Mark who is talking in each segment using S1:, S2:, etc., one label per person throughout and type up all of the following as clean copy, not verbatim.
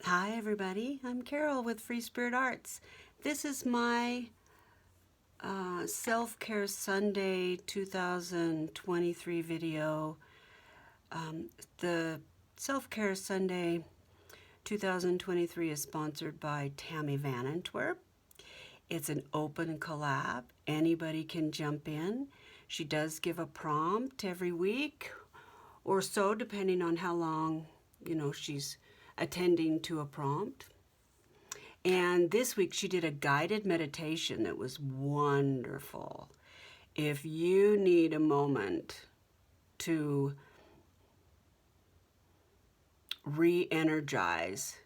S1: Hi everybody, I'm Carol with Free Spirit Arts. This is my Self-Care Sunday 2023 video. The Self-Care Sunday 2023 is sponsored by Tammy Van Antwerp. It's an open collab. Anybody can jump in. She does give a prompt every week or so, depending on how long, she's attending to a prompt. And this week she did a guided meditation that was wonderful. If you need a moment to re-energize,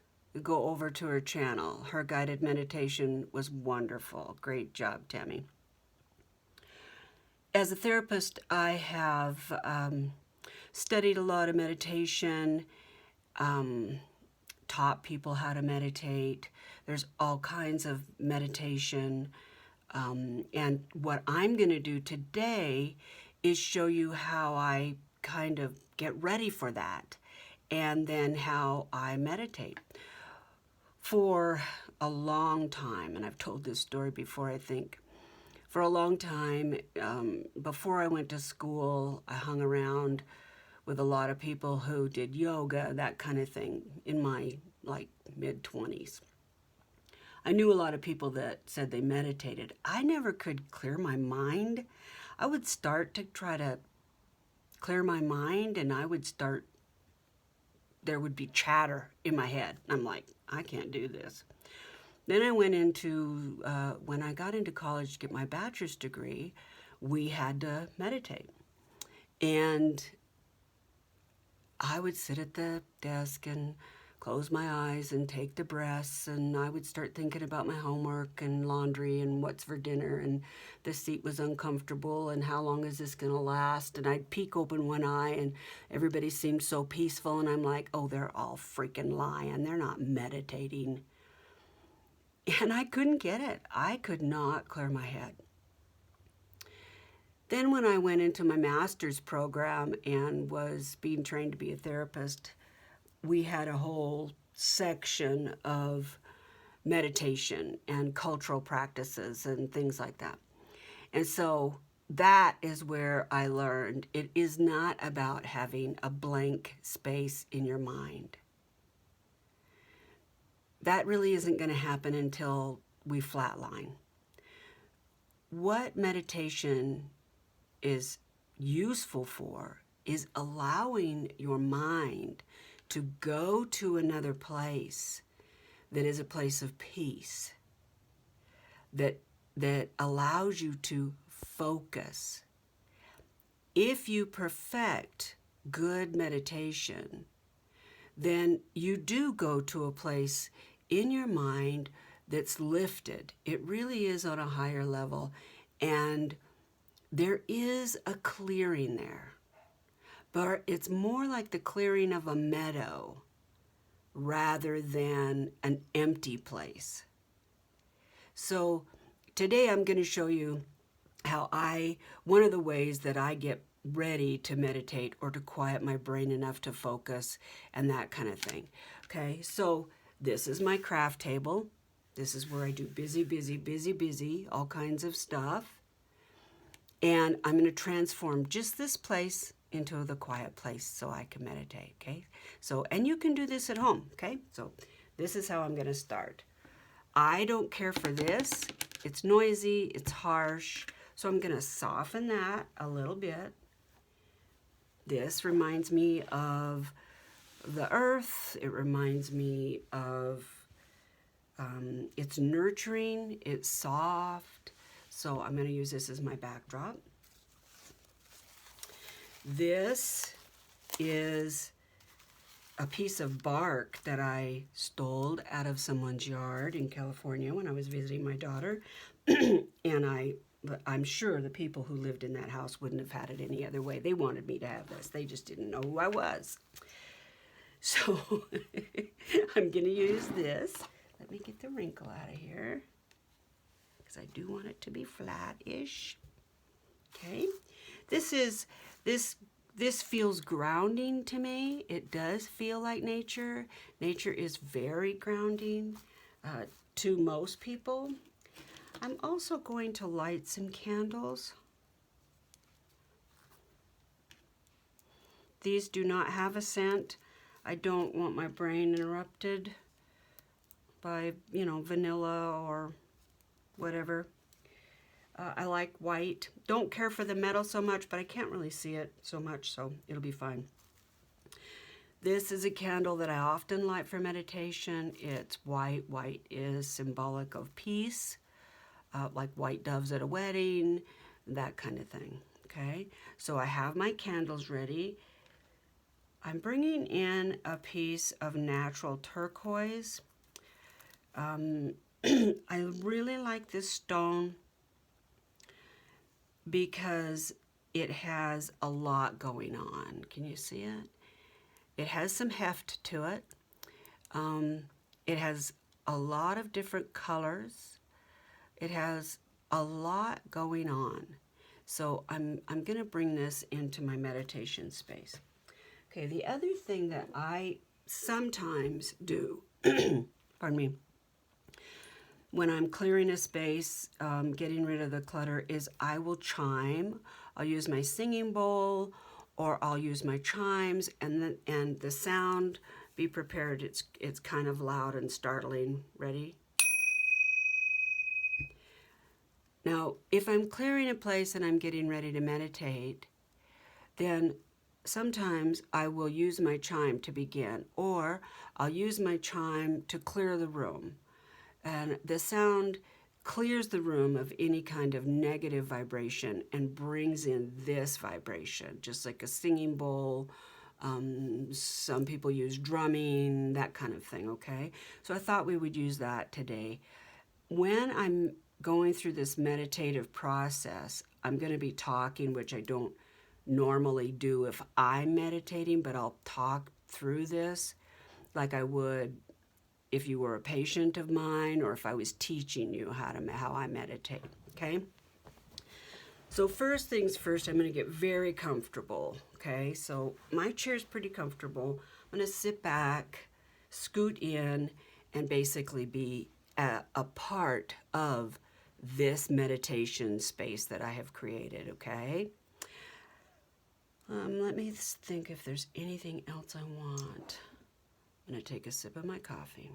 S1: go over to her channel. Her guided meditation was wonderful. Great job, Tammy. As a therapist, I have studied a lot of meditation, taught people how to meditate. There's all kinds of meditation. And what I'm going to do today is show you how I kind of get ready for that and then how I meditate. For a long time, and I've told this story before, I think, for a long time, before I went to school, I hung around with a lot of people who did yoga, that kind of thing, in my mid-20s. I knew a lot of people that said they meditated. I never could clear my mind. I would start to try to clear my mind, and there would be chatter in my head. I'm like, I can't do this. Then I went into, when I got into college to get my bachelor's degree, we had to meditate. And I would sit at the desk and close my eyes and take the breaths, and I would start thinking about my homework and laundry and what's for dinner, and the seat was uncomfortable and how long is this going to last, and I'd peek open one eye and everybody seemed so peaceful, and I'm like, oh, they're all freaking lying. They're not meditating. And I couldn't get it. I could not clear my head. Then when I went into my master's program and was being trained to be a therapist, we had a whole section of meditation and cultural practices and things like that. And so that is where I learned it is not about having a blank space in your mind. That really isn't going to happen until we flatline. What meditation is useful for is allowing your mind to go to another place that is a place of peace, that allows you to focus. If you perfect good meditation, then you do go to a place in your mind that's lifted. It really is on a higher level, and there is a clearing there. But it's more like the clearing of a meadow rather than an empty place. So today I'm going to show you how one of the ways that I get ready to meditate or to quiet my brain enough to focus and that kind of thing. Okay, so this is my craft table. This is where I do busy, all kinds of stuff. And I'm going to transform just this place into the quiet place so I can meditate, okay? So, and you can do this at home, okay? So this is how I'm going to start. I don't care for this. It's noisy, it's harsh, so I'm going to soften that a little bit. This reminds me of the earth. It reminds me of, it's nurturing, it's soft. So I'm going to use this as my backdrop. This is a piece of bark that I stole out of someone's yard in California when I was visiting my daughter. And I'm sure the people who lived in that house wouldn't have had it any other way. They wanted me to have this. They just didn't know who I was. So I'm going to use this. Let me get the wrinkle out of here, because I do want it to be flat-ish. Okay, this This feels grounding to me. It does feel like nature. Nature is very grounding to most people. I'm also going to light some candles. These do not have a scent. I don't want my brain interrupted by, you know, vanilla or whatever. I like white. Don't care for the metal so much, but I can't really see it so much, so it'll be fine. This is a candle that I often light for meditation. It's white. White is symbolic of peace, like white doves at a wedding, that kind of thing, okay? So I have my candles ready. I'm bringing in a piece of natural turquoise. I really like this stone because it has a lot going on. Can you see it? It has some heft to it. It has a lot of different colors. It has a lot going on. So I'm going to bring this into my meditation space. Okay, the other thing that I sometimes do, pardon me, when I'm clearing a space, getting rid of the clutter, is I will chime. I'll use my singing bowl, or I'll use my chimes, and the sound, be prepared, it's kind of loud and startling. Ready? Now, if I'm clearing a place and I'm getting ready to meditate, then sometimes I will use my chime to begin, or I'll use my chime to clear the room. And the sound clears the room of any kind of negative vibration and brings in this vibration, just like a singing bowl. Some people use drumming, that kind of thing, okay? So I thought we would use that today. When I'm going through this meditative process, I'm going to be talking, which I don't normally do if I'm meditating, but I'll talk through this like I would if you were a patient of mine, or if I was teaching you how I meditate, okay? So first things first, I'm going to get very comfortable, okay? So my chair's pretty comfortable. I'm going to sit back, scoot in, and basically be a part of this meditation space that I have created, okay? Let me think if there's anything else I want. I'm going to take a sip of my coffee.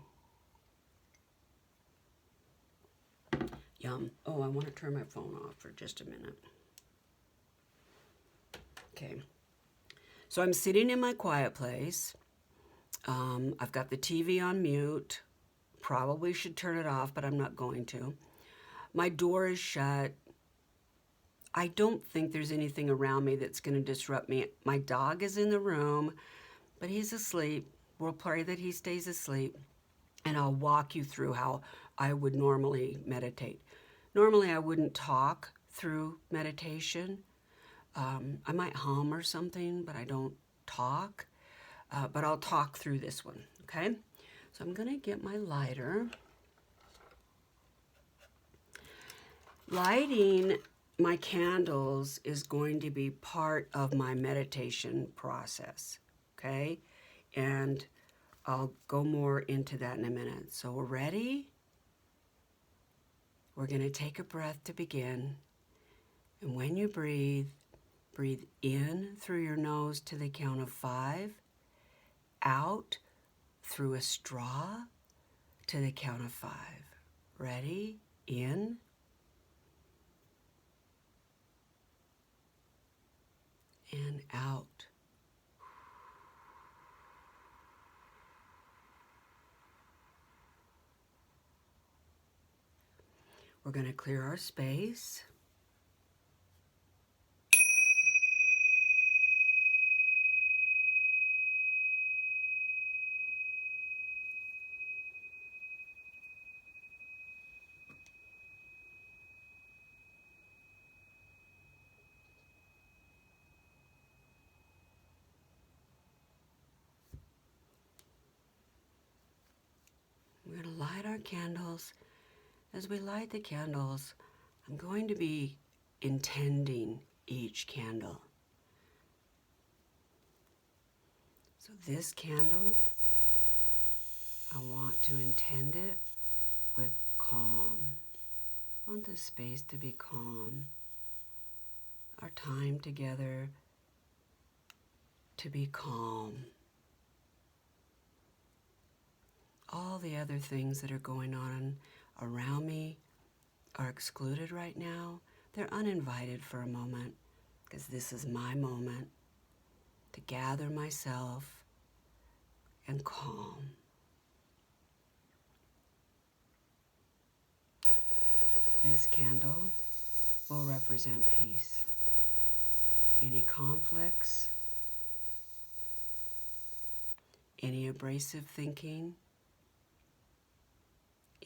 S1: Yum. Oh, I want to turn my phone off for just a minute. Okay. So I'm sitting in my quiet place. I've got the TV on mute. Probably should turn it off, but I'm not going to. My door is shut. I don't think there's anything around me that's going to disrupt me. My dog is in the room, but he's asleep. We'll pray that he stays asleep, and I'll walk you through how I would normally meditate. Normally, I wouldn't talk through meditation. I might hum or something, but I don't talk. But I'll talk through this one, okay? So I'm going to get my lighter. Lighting my candles is going to be part of my meditation process, okay? And I'll go more into that in a minute. So we're ready? We're going to take a breath to begin. And when you breathe, breathe in through your nose to the count of 5, out through a straw to the count of 5. Ready? In. And out. We're going to clear our space. We're going to light our candles. As we light the candles, I'm going to be intending each candle. So this candle, I want to intend it with calm. I want the space to be calm. Our time together to be calm. All the other things that are going on around me are excluded right now. They're uninvited for a moment, because this is my moment to gather myself and calm. This candle will represent peace. Any conflicts, any abrasive thinking,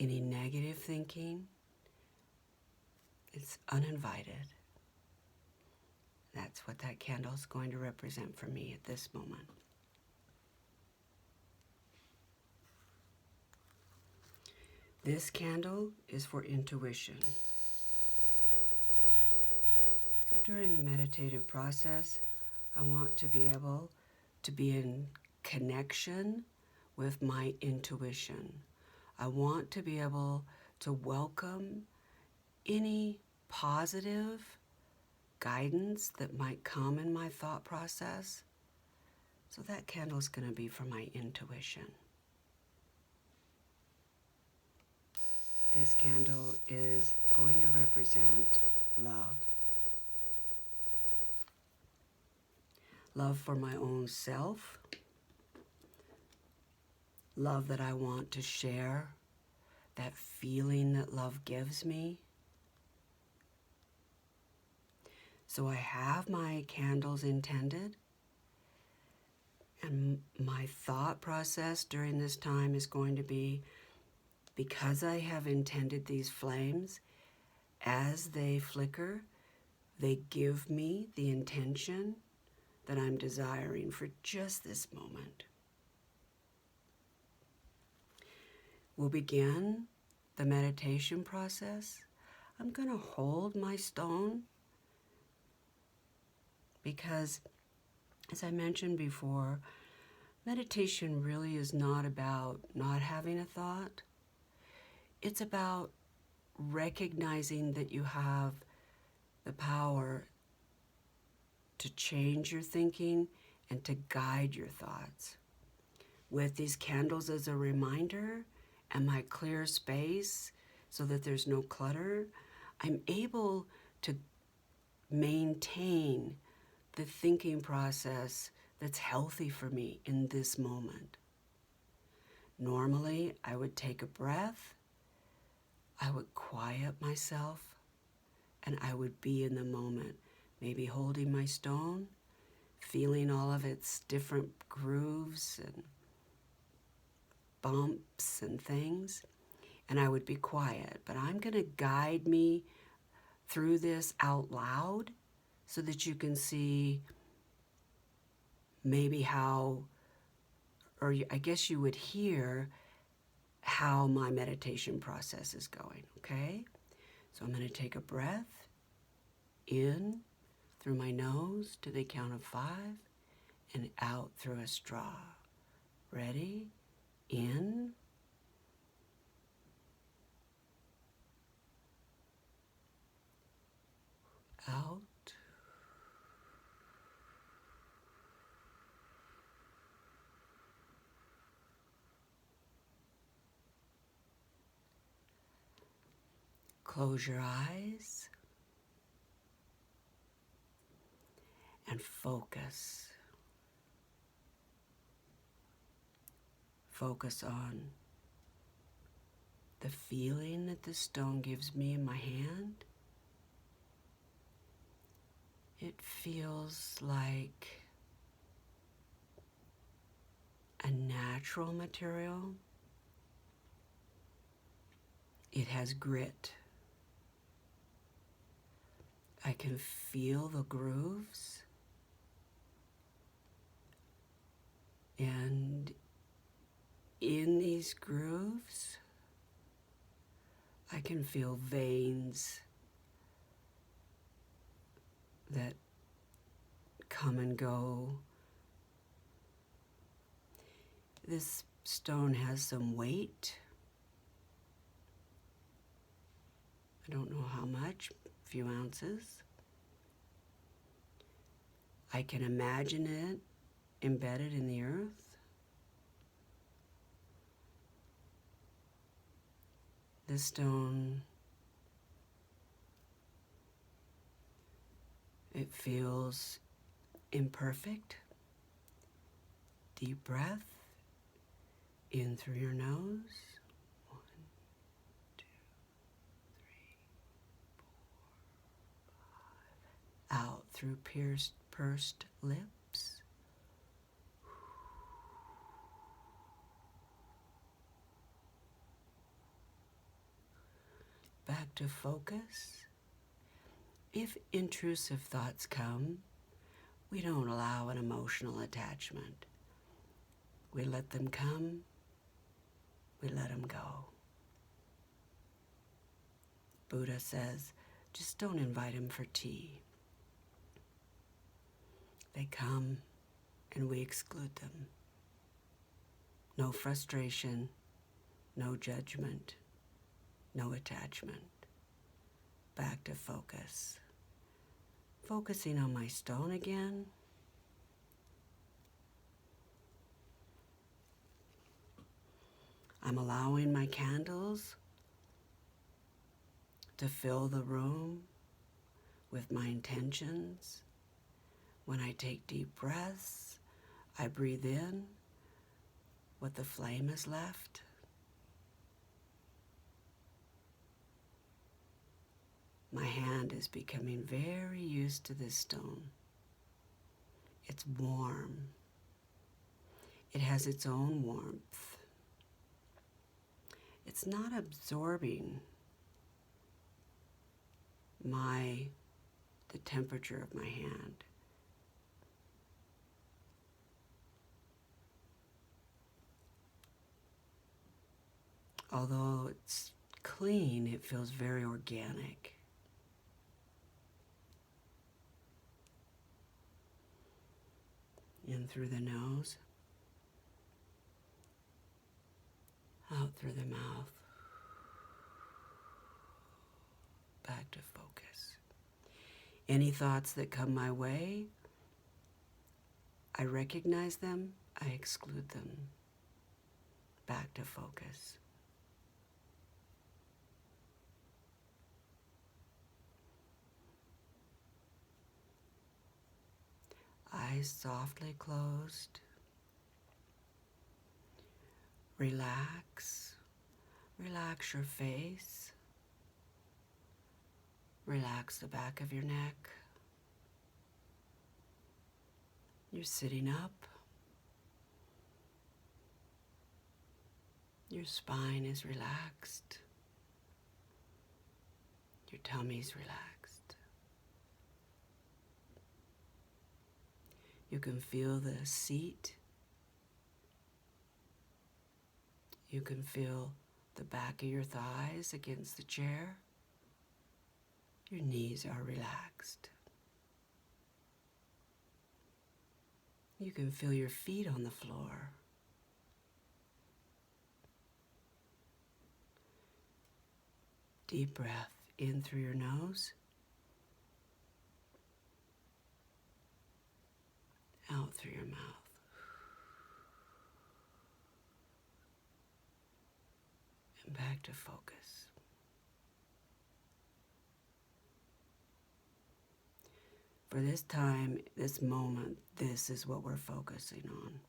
S1: any negative thinking, it's uninvited. That's what that candle is going to represent for me at this moment. This candle is for intuition. So during the meditative process, I want to be able to be in connection with my intuition. I want to be able to welcome any positive guidance that might come in my thought process. So that candle is going to be for my intuition. This candle is going to represent love. Love for my own self. Love that I want to share. That feeling that love gives me. So I have my candles intended. And my thought process during this time is going to be, because I have intended these flames, as they flicker, they give me the intention that I'm desiring for just this moment. We'll begin the meditation process. I'm going to hold my stone because, as I mentioned before, meditation really is not about not having a thought. It's about recognizing that you have the power to change your thinking and to guide your thoughts. With these candles as a reminder and my clear space so that there's no clutter, I'm able to maintain the thinking process that's healthy for me in this moment. Normally, I would take a breath, I would quiet myself, and I would be in the moment, maybe holding my stone, feeling all of its different grooves and bumps and things, and I would be quiet. But I'm going to guide me through this out loud so that you can see maybe how, or I guess you would hear how my meditation process is going, okay? So I'm going to take a breath in through my nose to the count of 5 and out through a straw. Ready? In. Out. Close your eyes and focus. Focus on the feeling that the stone gives me in my hand. It feels like a natural material. It has grit. I can feel the grooves, and in these grooves, I can feel veins that come and go This stone has some weight. I don't know how much, a few ounces. I can imagine it embedded in the earth. This stone, it feels imperfect. Deep breath in through your nose. 1, 2, 3, 4, 5. Out through pursed lips. Back to focus. If intrusive thoughts come, we don't allow an emotional attachment. We let them come, we let them go. Buddha says, just don't invite them for tea. They come and we exclude them. No frustration, no judgment, no attachment. Back to focus. Focusing on my stone again. I'm allowing my candles to fill the room with my intentions. When I take deep breaths, I breathe in what the flame has left. My hand is becoming very used to this stone. It's warm. It has its own warmth. It's not absorbing the temperature of my hand. Although it's clean, it feels very organic. In through the nose, out through the mouth, back to focus. Any thoughts that come my way, I recognize them, I exclude them. Back to focus. Eyes softly closed. Relax. Relax your face. Relax the back of your neck. You're sitting up. Your spine is relaxed. Your tummy's relaxed. You can feel the seat. You can feel the back of your thighs against the chair. Your knees are relaxed. You can feel your feet on the floor. Deep breath in through your nose. Out through your mouth. And back to focus. For this time, this moment, this is what we're focusing on.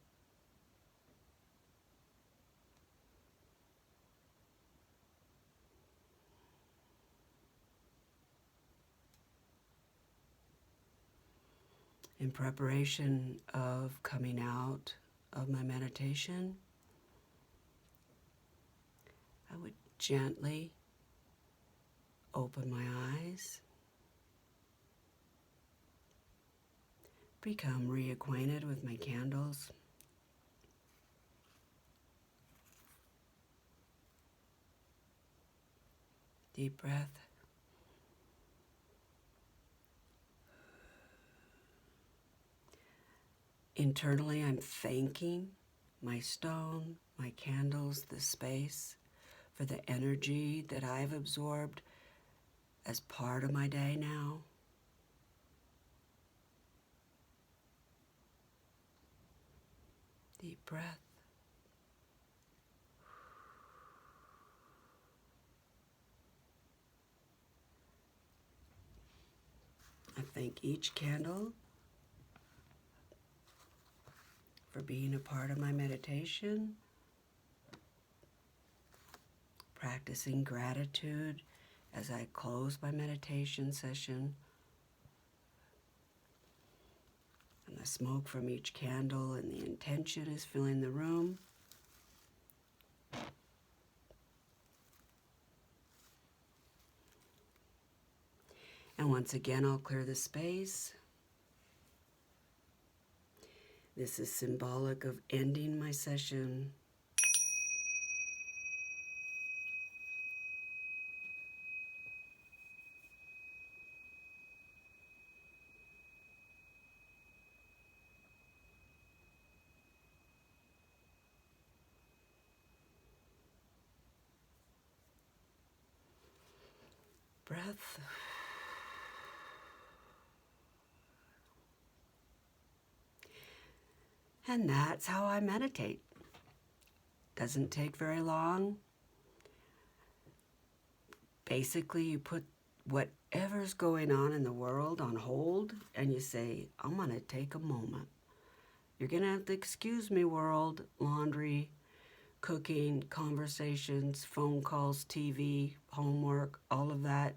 S1: In preparation of coming out of my meditation, I would gently open my eyes, become reacquainted with my candles. Deep breath. Internally, I'm thanking my stone, my candles, the space, for the energy that I've absorbed as part of my day now. Deep breath. I thank each candle for being a part of my meditation, practicing gratitude as I close my meditation session. And the smoke from each candle and the intention is filling the room. And once again, I'll clear the space. This is symbolic of ending my session. Breath. And that's how I meditate. Doesn't take very long. Basically, you put whatever's going on in the world on hold and you say, I'm going to take a moment. You're going to have to excuse me, world, laundry, cooking, conversations, phone calls, TV, homework, all of that.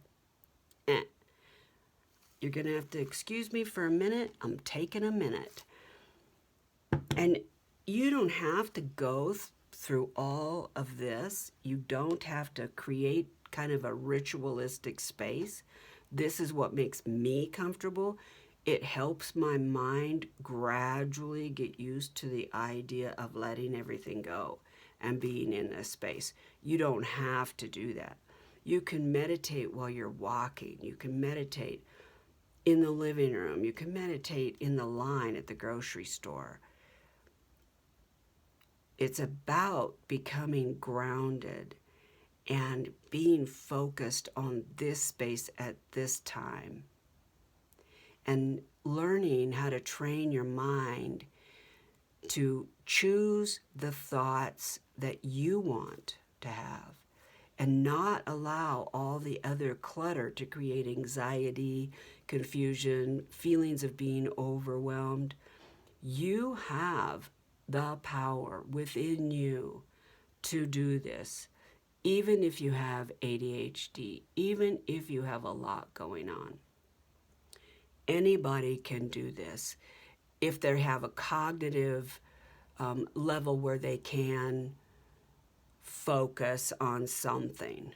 S1: You're going to have to excuse me for a minute. I'm taking a minute. And you don't have to go through all of this. You don't have to create kind of a ritualistic space. This is what makes me comfortable. It helps my mind gradually get used to the idea of letting everything go and being in this space. You don't have to do that. You can meditate while you're walking. You can meditate in the living room. You can meditate in the line at the grocery store. It's about becoming grounded and being focused on this space at this time, and learning how to train your mind to choose the thoughts that you want to have and not allow all the other clutter to create anxiety, confusion, feelings of being overwhelmed. You have the power within you to do this, even if you have ADHD, even if you have a lot going on. Anybody can do this if they have a cognitive level where they can focus on something.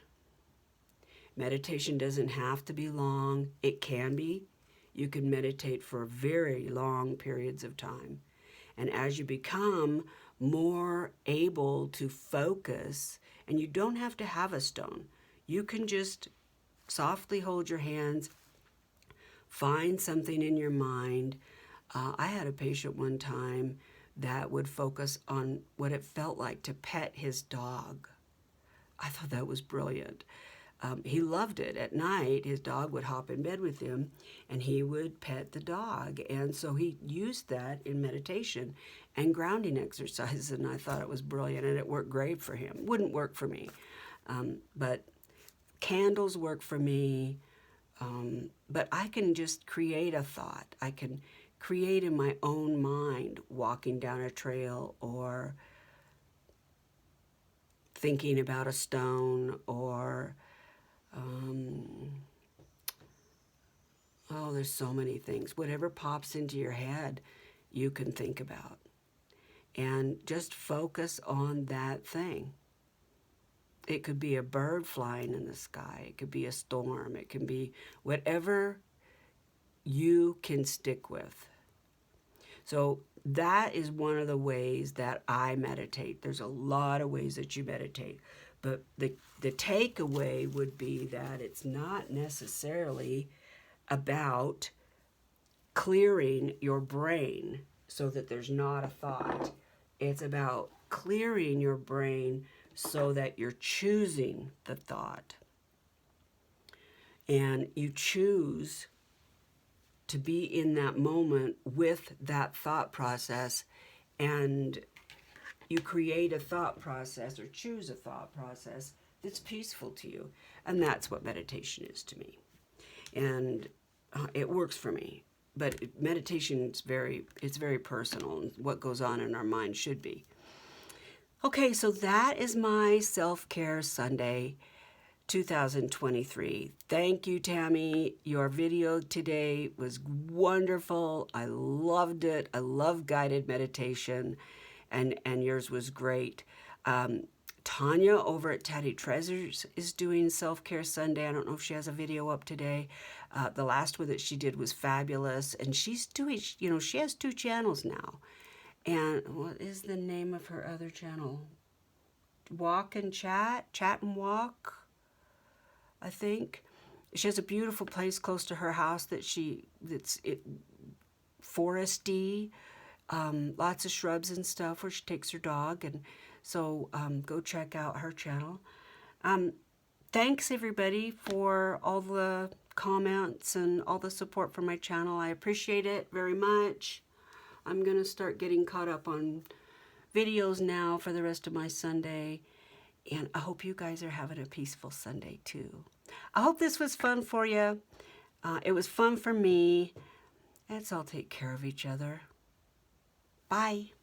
S1: Meditation doesn't have to be long. It can be. You can meditate for very long periods of time. And as you become more able to focus, and you don't have to have a stone, you can just softly hold your hands, find something in your mind. I had a patient one time that would focus on what it felt like to pet his dog. I thought that was brilliant. He loved it. At night, his dog would hop in bed with him and he would pet the dog. And so he used that in meditation and grounding exercises, and I thought it was brilliant, and it worked great for him. Wouldn't work for me, but candles work for me. But I can just create a thought. I can create in my own mind, walking down a trail or thinking about a stone or there's so many things. Whatever pops into your head, you can think about. And just focus on that thing. It could be a bird flying in the sky. It could be a storm. It can be whatever you can stick with. So that is one of the ways that I meditate. There's a lot of ways that you meditate. But the takeaway would be that it's not necessarily about clearing your brain so that there's not a thought. It's about clearing your brain so that you're choosing the thought. And you choose to be in that moment with that thought process, and you create a thought process or choose a thought process that's peaceful to you. And that's what meditation is to me. And it works for me. But meditation is it's very personal, and what goes on in our mind should be. Okay, so that is my Self-Care Sunday 2023. Thank you, Tammy. Your video today was wonderful. I loved it. I love guided meditation, and yours was great. Tanya over at Teddy Treasures is doing Self-Care Sunday. I don't know if she has a video up today. The last one that she did was fabulous, and she's doing, she has 2 channels now. And what is the name of her other channel? Walk and Chat? Chat and Walk, I think. She has a beautiful place close to her house that's foresty, lots of shrubs and stuff where she takes her dog. And so go check out her channel. Thanks everybody for all the comments and all the support for my channel. I appreciate it very much. I'm going to start getting caught up on videos now for the rest of my Sunday. And I hope you guys are having a peaceful Sunday too. I hope this was fun for you. It was fun for me. Let's all take care of each other. Bye.